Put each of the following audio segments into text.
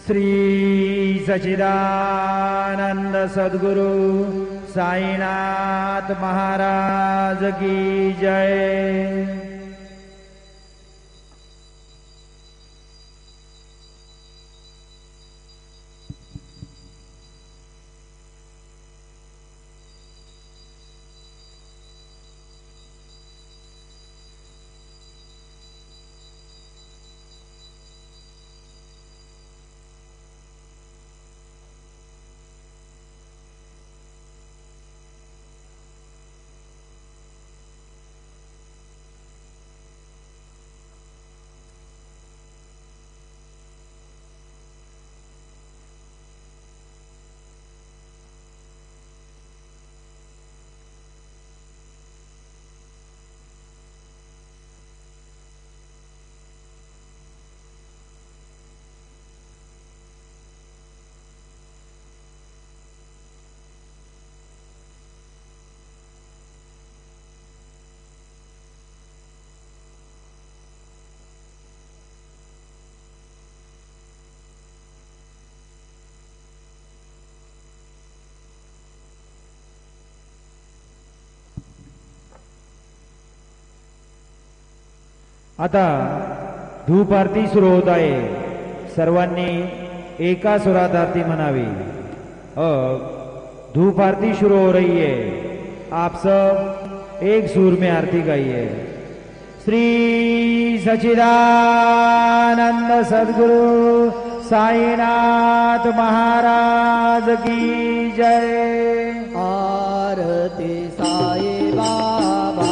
श्री सच्चिदानंद सद्गुरु साईनाथ महाराज की जय। आता धूप आरती सुरू होत आहे। सर्वांनी एका सुरात आरती म्हणावी। धूप आरती शुरू हो रही है, आप सब एक सुर में आरती गाइए। श्री सच्चिदानंद सद्गुरु साईनाथ महाराज की जय। आरती साई बाबा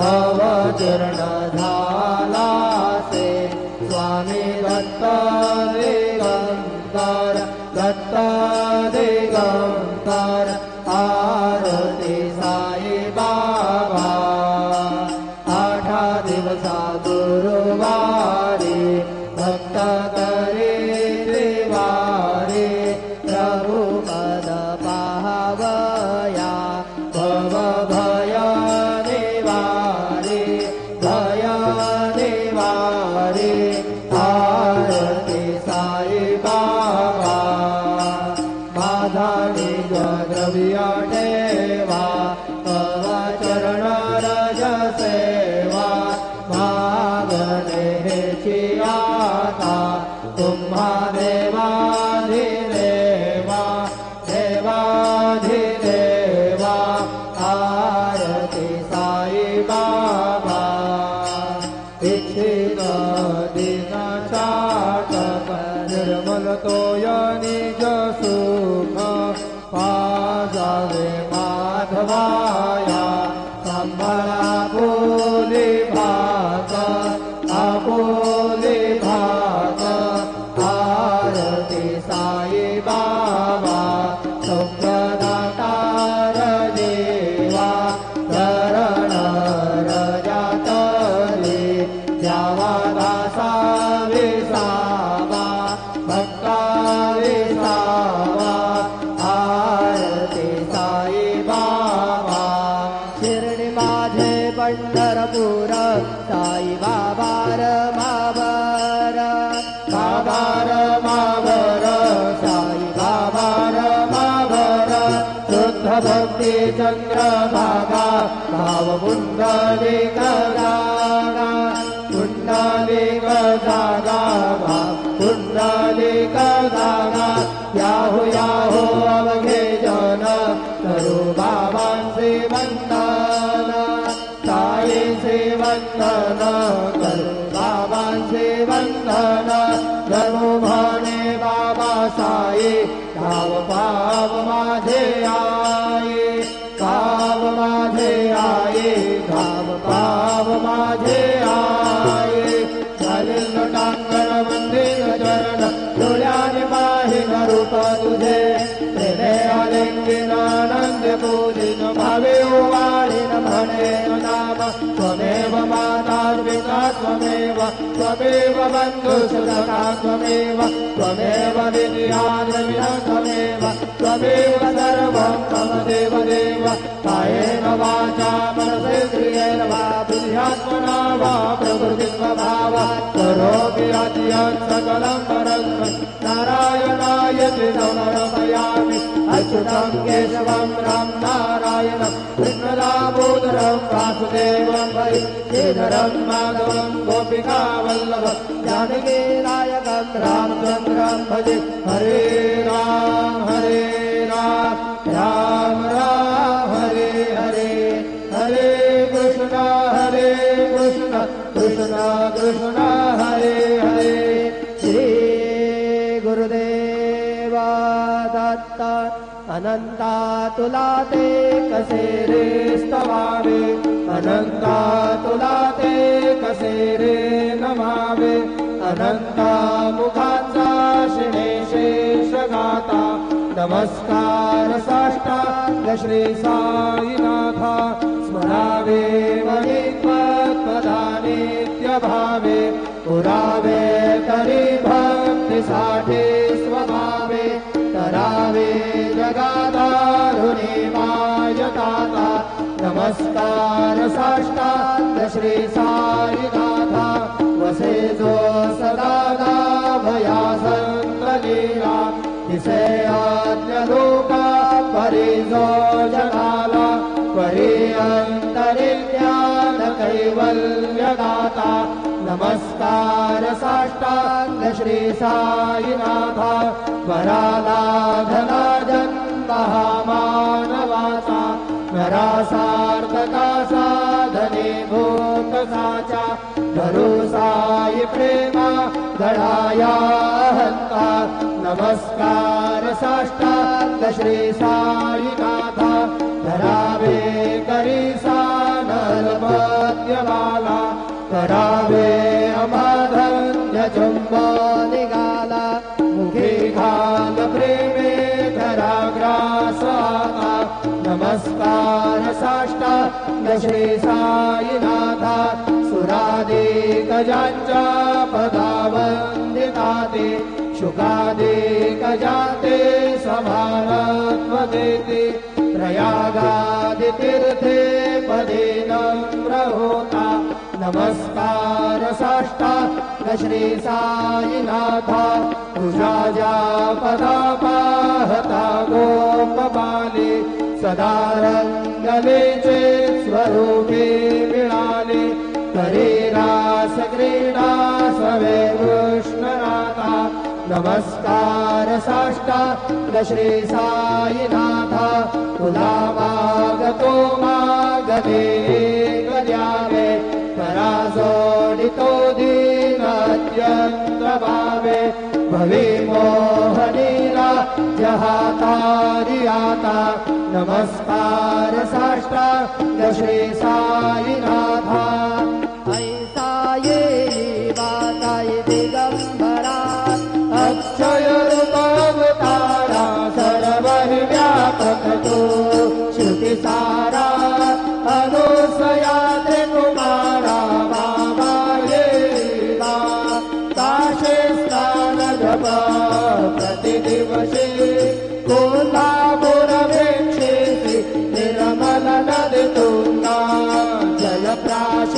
अवतीर्ण झाला से स्वामी दत्त दिगंकर दत्त दिगंकर। आरती साई बाबा आठा दिवसा गुरुवारी भक्त करे त्रिवारी प्रभु पद पाहवया भव भय निवारी भय निवारी। आरती साई बाबा माझा निज द्रव्य ठेवा तव चरण रज सेवा मागणे हेची आता तुम्हा देवाधिदेवा देवाधिदेवा। आरती साई बाबा इच्छित दिन चाटक निर्मल तोय निज सुख पाजावे माधवाया संभळा बोली भाग आबोली भाग। आरती साई बाबा सौख्यदातार देवा पंढरपूर साई बाबा रमावर बाबा रमावर साई बाबा रमावर शुद्ध भक्ती चंद्रभागा भाव पुंडलिक जागा पुंडलिक जागा भाव पुंडलिक जागा याहो याहो अवघे जन करू बाबांचे वंदन साईचे वंदन करू बाबांचे वंदन जणू म्हणे बाबा साई गाव पाव माझे आई गाव माझे आई गाव पाव माझे आई चालेल टांगण मंदिर चरण डोळ्याने पाहिन रूप तुझे प्रेमे आलिंगन आनंद पूजिन भावे ओवाळीन म्हणे नाम त्वमेव माता पिता त्वमेव त्वमेव बंधु सुतका त्वमेव त्वमेव विद्या द्रविण त्वमेव त्वमेव सर्वं मम देव देव कायेन वाचा मनसेन्द्रियेण वा बुद्ध्यात्मना वा प्रकृतिस्वभावात् करोमि यत् सकलं परस्मै नारायणायति समर्पयामि अच्युतं केशवं राम नारायणं कृष्णदामोदरं वासुदेवं वै श्रीधरं माधवं गोपिकावल्लभं जानकीनायकं रामचन्द्रं भजे हरे राम राम राम हरे हरे हरे कृष्ण कृष्ण कृष्ण हरे हरे श्री गुरुदेव दत्त अनंता तुला ते कसे रे स्तवावे अनंता तुला ते कसे रे नमावे अनंता मुखांचा शिणेशेष गाता नमस्कार साष्टांग श्री साईनाथा स्मरावे नित्य भावे पुरावे तरी भक्ती साठी स्वभावे करावे जगादारुणी मायताता नमस्कार साष्टांग श्री साईनाथा वसे जो सदा भया संतलीला दिसे आज्ञ लोका परिजो जगाला परि अंतरिज्ञान कैवल्य दाता नमस्कार साष्टांग श्री साईनाथा वराला धना जन्म मानवाचा नरा सार्थका साधने भूत साचा धरू साई प्रेमा घडाया हंता नमस्कार साष्टांग श्री साईनाथा धरावे करीसा नरपत्यमाला करावे अमाधन्य चुंबा निघाला मुखे घाल प्रेमे धराग्रास आता नमस्कार साष्टांग श्री साईनाथा सुरादिक ज्यांच्या पदावंदिता ते शुकादिक जाते समानत्व देते प्रयागादि तीर्थे पदे नम्र होता नमस्कार साष्टांग श्री साईनाथा तुझा ज्या पदा पाहता गोपबाले सदा रंगलेचे स्वरूपे मिळाले तरी रास क्रीडा सवे कृष्णनाथा नमस्कार साष्टांग श्री साईनाथा तुला मागतो मागते द्यावे करा जोडितो दीन अत्यंत भावे भवी मोहनीला जहातारी आता नमस्कार साष्टांग श्री साईनाथा ऐसा ये वाताय दिगंबरा अक्षय रूप अवतारा सर्व व्यापक तो श्रुति सारा अनुसया त्रिकुमारा बाबा ये काशे स्नान जप प्रतिदिवसे कोल्हापुर वेक्षेसी निर्मल नदी तुंगा जल प्राश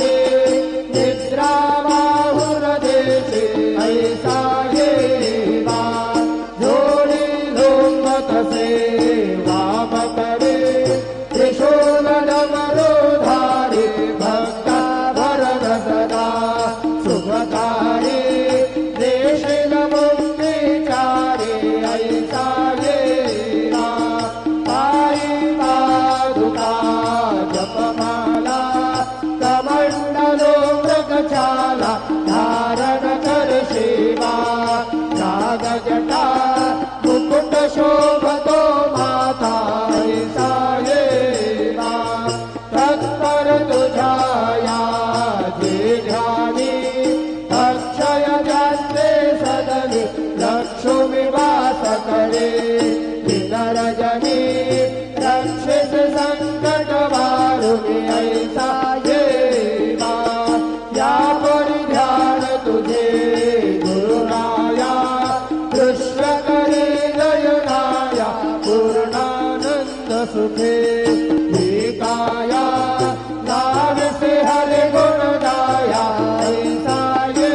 तुझे ऐसा ये या परी ध्यान तुझे गुरुराया कृष्ण करे नयनाया पूर्णानंद सुखे एकाया नाम से हरे गुण गाया ऐसा ये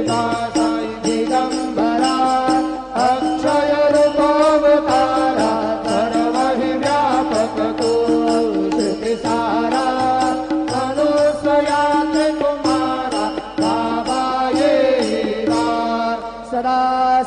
साई दिगंबरा अक्षय रूपावतारा सर्वहि व्यापक तू श्रुति सारा अनुसयाते कुमारा बाबा ये सदा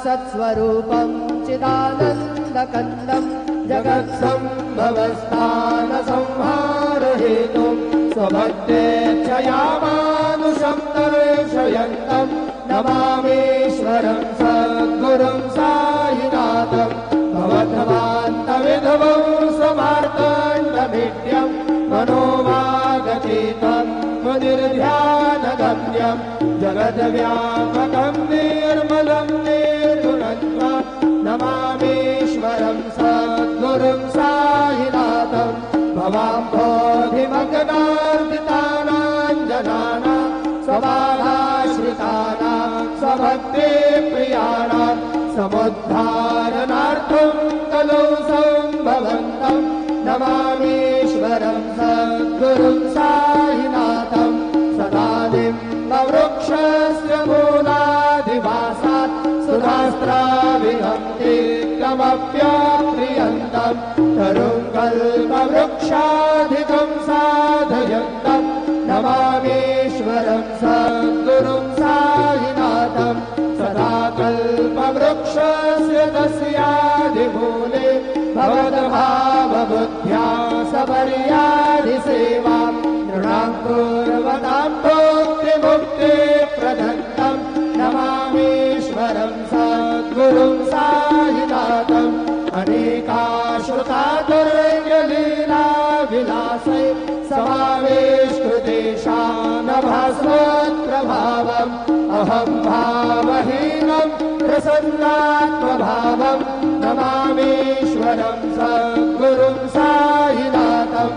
सत्स्वरूपं चिदानन्दकन्दं जगत्सम्भवस्थान संहार हेतुं स्वभक्तेच्छयामानुषं दर्शयन्तं नमामीश्वरं सद्गुरुं साईनाथं भवद्भवान्तविधवं समार्ताण्डमीड्यं मनोवागतीतं मुनिर्ध्यानगम्यं जगद्व्यापकं निर्मलं निर्गुणत्वं नमामीश्वरं सद्गुरुं साईनाथं भवाम्भोधिमग्नार्दितानां जनानां स्वबाधाश्रितानां स्वभक्तिप्रियाणां समुद्धारणार्थं कलौ सम्भवन्तं नमामीश्वरं सद्गुरुं साईनाथं सदा निम्बवृक्षस्य मूलाधिवासात् सुधास्त्राविहन्ति क्रमप्याप्रियन्तं तरुं कल्पवृक्षाधिकं साधयन्तं नमामीश्वरं सद्गुरुं साईनाथं सदा कल्पवृक्षस्य तस्याधिमूले भवद्भावबुद्ध्या सबर्यादिसेवां नृणां कुर्वतां भोक्तिमुक्ते प्रदत्तं नमामीश्वरं सद्गुरुं साईनाथम् अनेकाश्रुतातुर्यलीला विलासै समावेशकृतेशानभास्वत्प्रभावम् अहं भावहीनं प्रसन्नात्मभावं नमामीश्वरं सद्गुरुं साईनाथं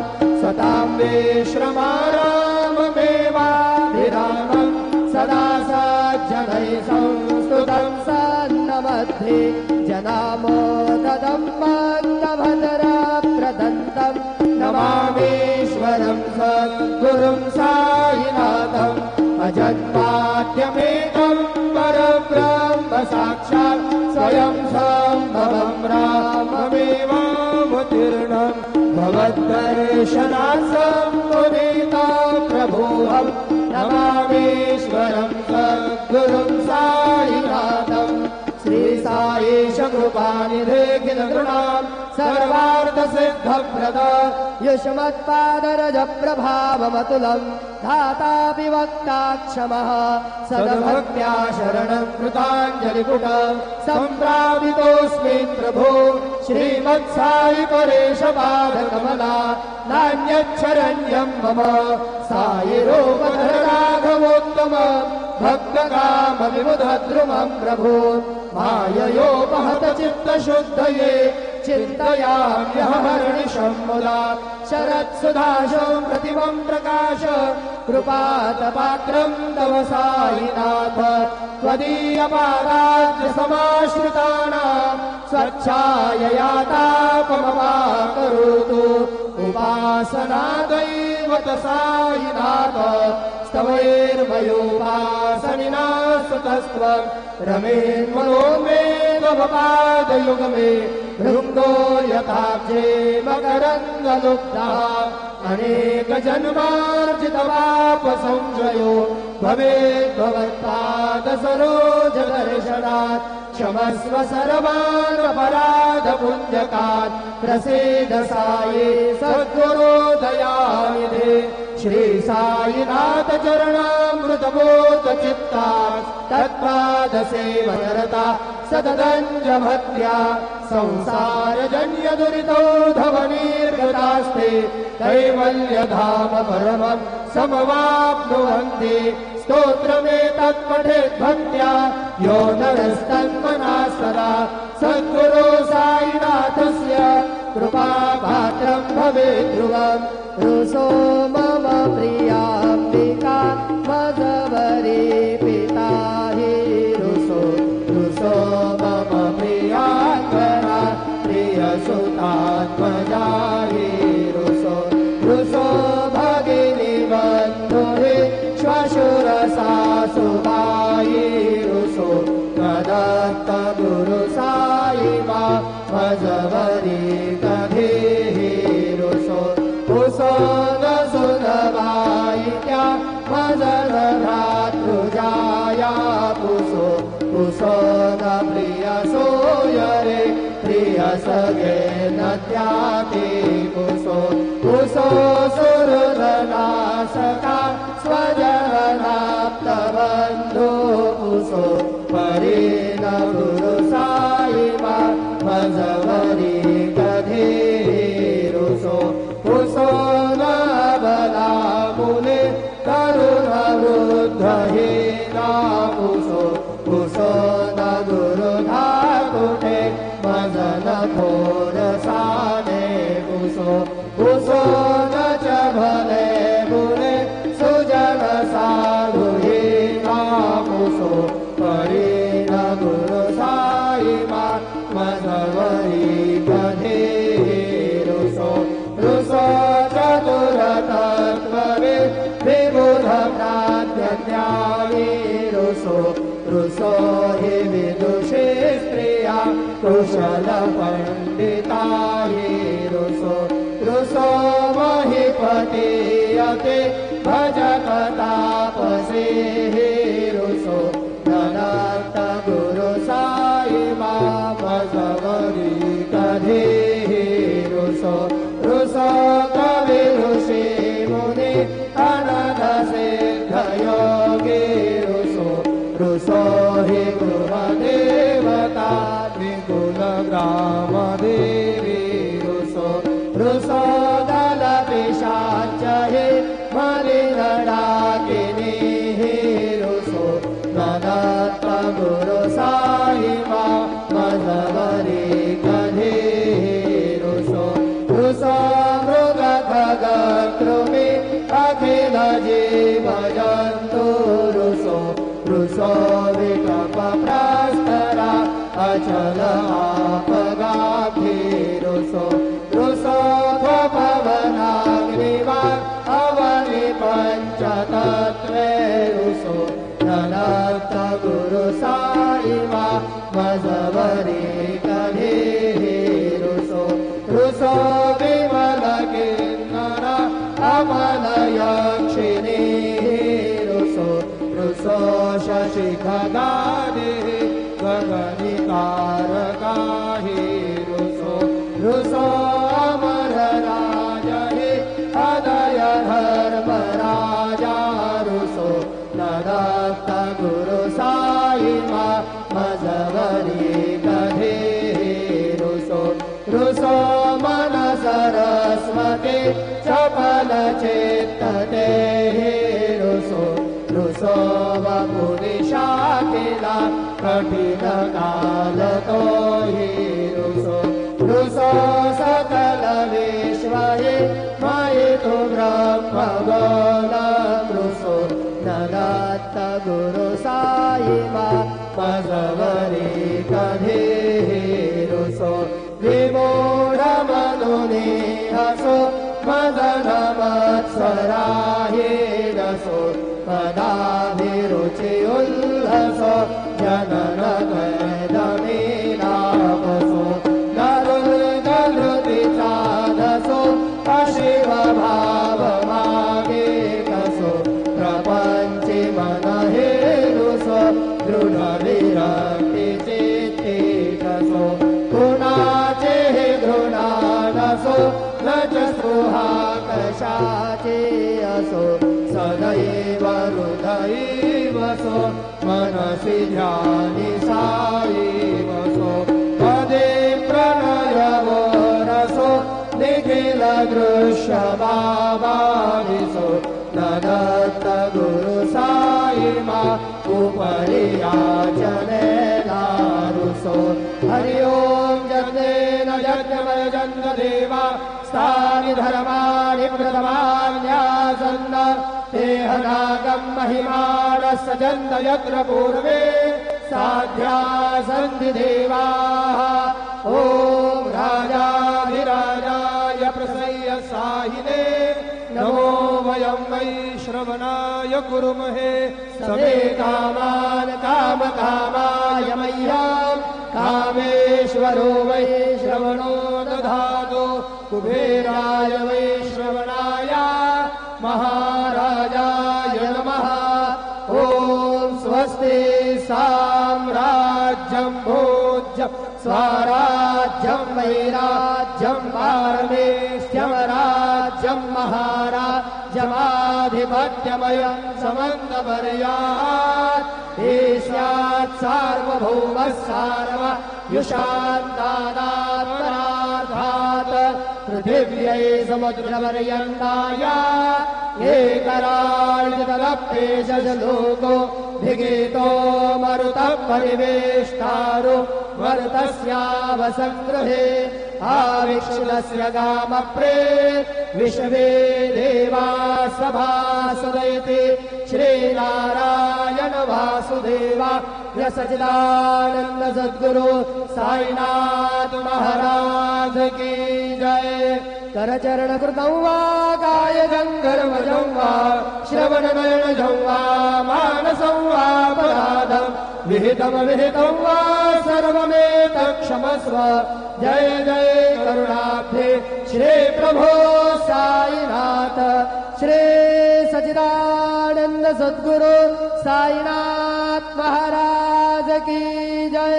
सतां विश्रमाराममेवाभिरामं सदा सज्जनैः संस्तुतं सन्नमध्ये जनामोददं मन्दभद्रप्रदन्तं नमामीश्वरं सद्गुरुं साईनाथम् अजन्माद्यमेकं परब्रह्म साक्षात् स्वयं सम्भवं राममेवावतीर्णं भवद्दर्शनात् सम्मुदिता प्रभोऽहं नमामीश्वरं सद्गुरुं साईनाथम् श्री साईश कृपानिधे नृणां सर्वार्थसिद्धप्रद युष्मत्पादरजप्रभावमतुलं धातापि वक्ता क्षमः सद्भक्त्या शरणं कृताञ्जलिपुट सम्प्रापितोऽस्मि प्रभो श्रीमत्साई परेशपादकमला नान्यच्छरण्यं मम साईरूपधर राघवोत्तम भक्तकामविबुधद्रुमं प्रभो माययोपहत चित्तशुद्धये चिन्तयाम्यहर्निशं मुदा शरत्सुधाशं प्रतिमं प्रकाश कृपातपात्रं तव साईनाथ त्वदीयपादाब्जसमाश्रितानां स्वच्छायया तापमपाकरोतु उपासनादैवत साईनाथ स्तवैर्मयोपासनिना सुतस्त्वं रमेन्मनो मे तव पादयुगमे भृङ्गो यथाब्जे मकरन्दलुब्धः अनेकजन्मार्जितवापसंशयो भवेद्भवत्पादसरोजदर्शनात् क्षमस्व सर्वानपराधपुञ्जकात् प्रसीद साई सद्गुरो दयानिधे श्री साईनाथ चरणामृतबोधचित्तात् तत्पादसेवनरता सददञ्जभक्त्या संसारजन्यदुरितौ धवनीर्गतास्ते कैवल्यधाम परमं समवाप्नुवन्ति स्तोत्रमेतत्पठेद्भक्त्या यो नरस्तन्मना सदा सद्गुरो साईनाथस्य कृपापात्रं भवेत् ध्रुवम् रुसो मम प्रियाम्बिका मजवरी पिता हि रुसो रुसो मम प्रियात्मना प्रियसुतात्मजा हि रुसो रुसो भगिनी बन्धुहि श्वशुरसासुबायि रुसो दत्त गुरु साई मा मजवरी कधीहि रुसो रुसो न सुनबाई क्या मजन भ्रातृजाया पुसो पुसो न प्रिय सोयरे प्रिय सगे न त्याति पुसो पुसो सुरनाशका स्वजनाप्त बन्धु पुसो परेण गुरु साई मा मजवरी कधीहि रुसो पुसो न बला मुने करुण वृद्ध हीना पुसो पुसो न गुरु धाकुटे मजन थोर साने पुसो पुसो न च भले बुने सुजन साधु हीना पुसो परेण गुरु साई मा मजवरी कधीहि रुसो रुसो चतुर तत्त्ववे विबुध प्राज्ञानी रुसो रुसो हि विदुषी स्त्रिया कुशल पंडिता हि रुसो रुसो महिपतीयते भजक तापसी हि रुसो दत्त गुरु साई मा मजवरी कधीहि रुसो रुसो कवि ऋषि मुनि अनघ सिद्ध योगी रुसो रुसो हि गृह देवता विकुल ग्राम देवी रुसो रुसो दल पिशाच हि मलिन डाकिनी हि रुसो दत्त गुरु साई मा मजवरी कधीहि रुसो रुसो मृग खग कृमि अखिल जीव जन्तु रुसो रुसो विकप प्रस्तरा अचल आपगाभि रुसो रुसो पवनाग्निवा अवनि पञ्चतत्त्वे रुसो दत्त गुरु साई मा मजवरी कधीहि रुसो रुसो विमल किन्नर अमल यक्षिणी रुसो रुसो शशि खगादिहि गगनिकारका हि रुसो रुसो अमर राज हि हृदय धर्म राजा रुसो दत्त गुरु साई मा मजवरी कधीहि रुसो रुसो मन सरस्वती चपल चित्तते हि रुसो रुसो वपुनिशाकिला कठिन काल तो हि रुसो रुसो सकल विश्व हि मयितु ब्रह्म गोलम् रुसो दत्त गुरु साई मा मजवरी कधीहि रुसो विमूढ मनुनि हसो मदन मत्सरा हि रसो पदाभिरुचि उल्लसो जनन कैदमीनापसो नरुदृति चादसो अशिव भाव मागेकसो प्रपञ्चि मन हे रुसो दृढ विरक्ति चित्तिकसो गुणाचे घृणानसो न च स्पृहा कशाचे असो सदैव हृदयैवसो मनसि ध्यानि साईवसो पदे प्रणयवो रसो निखिल दृश्य बाबाविसो दत्त गुरु साई मा उपरि याचनेना रुसो हरि ओम जगदेन यज्ञमयजन्त देवा स्थानि धर्माणि प्रथमान्यासन्न ते हनागम् महिमानः सजन्त यत्र पूर्वे साध्या सन्ति देवाः ॐ राजाधिराजाय प्रसय्य साहिने नमो वयं वै श्रवणाय कुर्महे समे कामान् कामकामाय मह्यं कामेश्वरो वै श्रवणो दधातु कुबेराय वै श्रवणाय महाराजाय नमः ॐ स्वस्ति साम्राज्यं भोज्यं स्वराज्यं वैराज्यं पारमेष्ठ्यमराज्यं महाराज्यमाधिपत्यमयं समन्तपर्यात् ईशात् सार्वभौमः सार्वयुषान्तादात्मनार्थात् पृथिव्यै समुद्रपर्यन्ताय एकराळ्यतलप्येशलोको भिगीतो मरुतः परिवेष्टारो मरुतस्यावसङ्गृहे आविक्षुलस्य गामप्रे विश्वे देवा सभासदयति श्रीनारायण वासुदेवा सच्चिदानन्द सद्गुरु साईनाथ महाराज की जय। करचरण कृतं वा काय गन्धर्वजं वा श्रवणनयनजं वा मानसं वा पराधं विहितं वा सर्वमेतत्क्षमस्व जय जय करुणाब्धे श्री प्रभो साईनाथ श्री सच्चिदानंद सद्गुरु साईनाथ महाराज की जय।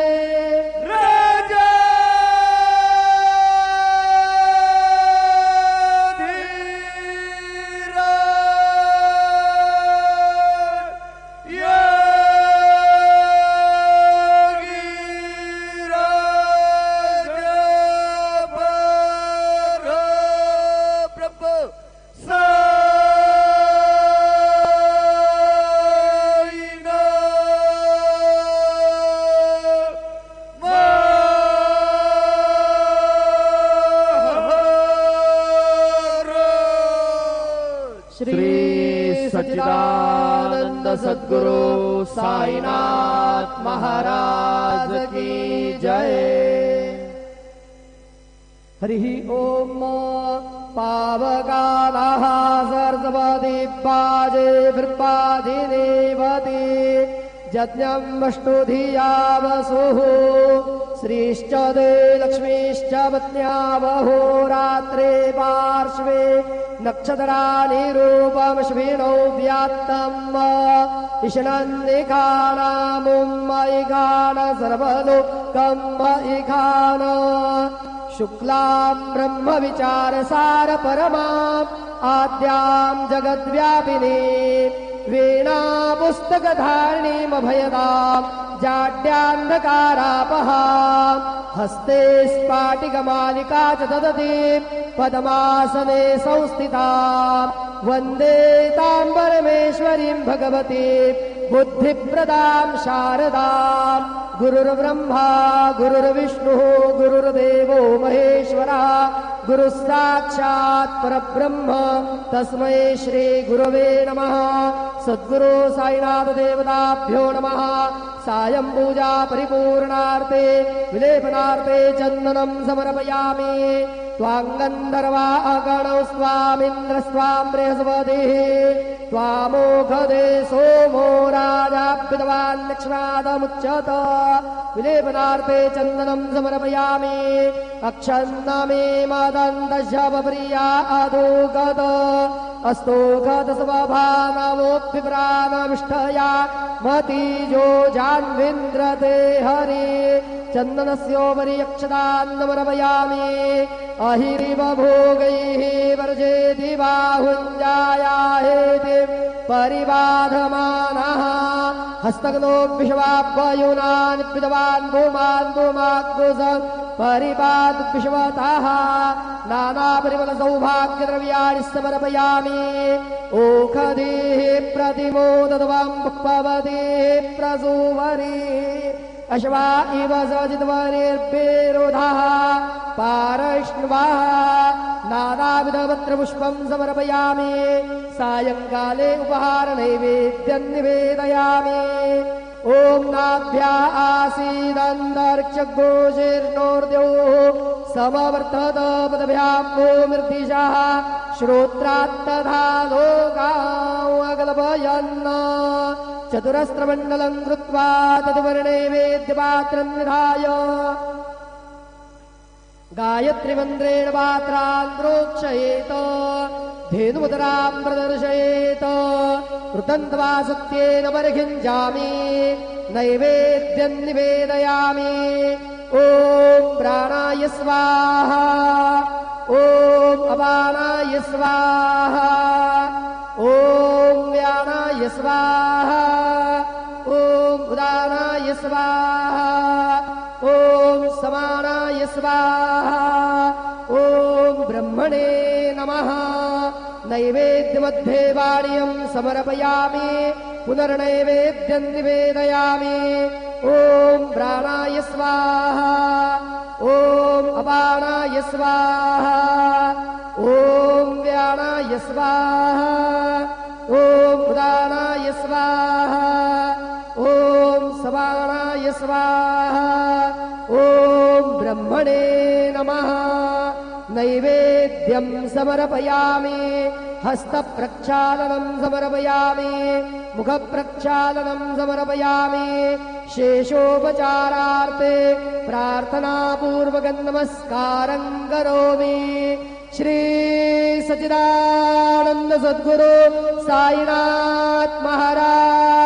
सच्चिदानंद सद्गुरु साईनाथ महाराज की जय। हरि ओम पावकालः सर्वदीपाजे वृपाधिदेवते यज्ञं वष्टुधिया वसुः श्रीश्च दे लक्ष्मीश्च पत्न्यावहोरात्रे पार्श्वे नक्षत्राणि रूपमश्विनौ व्यात्तम् इषणन्दिकानामुम्मयिकान सर्वलोकम् मयिकान शुक्लां ब्रह्मविचारसार परमाम् आद्यां जगद्व्यापिनी वीणा पुस्तकधारिणीमभयदां जाड्यान्धकारापहा हस्ते स्फाटिकमालिका च ददति पद्मासने संस्थिता वन्दे तां परमेश्वरीं भगवती बुद्धिप्रदां शारदां गुरुर्ब्रह्मा गुरुर्विष्णुः गुरुर्देवो महेश्वरः गुरुः साक्षात् परब्रह्म तस्मै श्री गुरवे नमः। सद्गुरु साईनाथ देवताभ्यो नमः। सायं पूजा परिपूर्णार्थे विलेपनार्थे चन्दनं समर्पयामि। त्वाङ्गन्धर्वागणौ स्वामिन्द्रस्त्वां बृहस्पतिः त्वामोघदे सोमो राजाभ्युतवान् लक्ष्मादमुच्यत। विलेपनार्थे चन्दनं समर्पयामि। अक्षन्नमे मदन्तशवप्रिया अधोगत अस्तोगत स्वभानवोऽप्यप्राणविष्ठया मतीजो जान्विन्द्रते हरि। चन्दनस्योपरि अक्षतान् समर्पयामि। अहिरिव भोगैः वर्जेति बाहुञ्जायाहेति परिबाधमानः हस्तग्नो विश्वाभ्ययुनान् पितवान् भूमान् भूमाग्गुसं परिपाद विश्वतः नानापरिमलसौभाग्यद्रव्याणि समर्पयामि। ओखधीः प्रतिमोदत्वं पुष्पवतीः प्रसूवरी अश्वा इव सजितवनेर्भिरोधाः पारश्नुवाः नानाविधपत्रपुष्पं समर्पयामि सायंकाले उपहारनैवेद्यं निवेदयामि ॐ नाभ्या आसीदन्तरिक्षघोषैर्नोर्द्योः समवर्तत पदभ्यां भूमिर्दिशाः श्रोत्रात्तथा लोकावगलभयन् चतुरस्रमण्डलं कृत्वा तदुवर्णैवेद्यपात्रं निधाय गायत्रीमन्त्रेण पात्रान् प्रोक्षयेत धेनुमुदरां प्रदर्शयेत कृतन्त्वा सत्येन परिखिञ्जामि नैवेद्यं निवेदयामि ॐ प्राणाय स्वाहा ॐ अपानाय स्वाहा ॐ व्यानाय स्वाहा ॐ उदानाय स्वाहा ॐ समानाय स्वाहा ॐ ब्रह्मणे नमः नैवेद्यमध्ये वाण्यं समर्पयामि पुनर्नैवेद्यं निवेदयामि ॐ प्राणाय स्वाहा ॐ अपानाय स्वाहा ॐ व्यानाय स्वाहा ॐ उदानाय स्वाहा ॐ समानाय स्वाहा ॐ ब्रह्मणे नमः नैवेद्यं समर्पयामि हस्तप्रक्षालनं समर्पयामि मुखप्रक्षालनं समर्पयामि शेषोपचारार्थे प्रार्थनापूर्वकं नमस्कारं करोमि श्री सच्चिदानंद सद्गुरु साईनाथ महाराज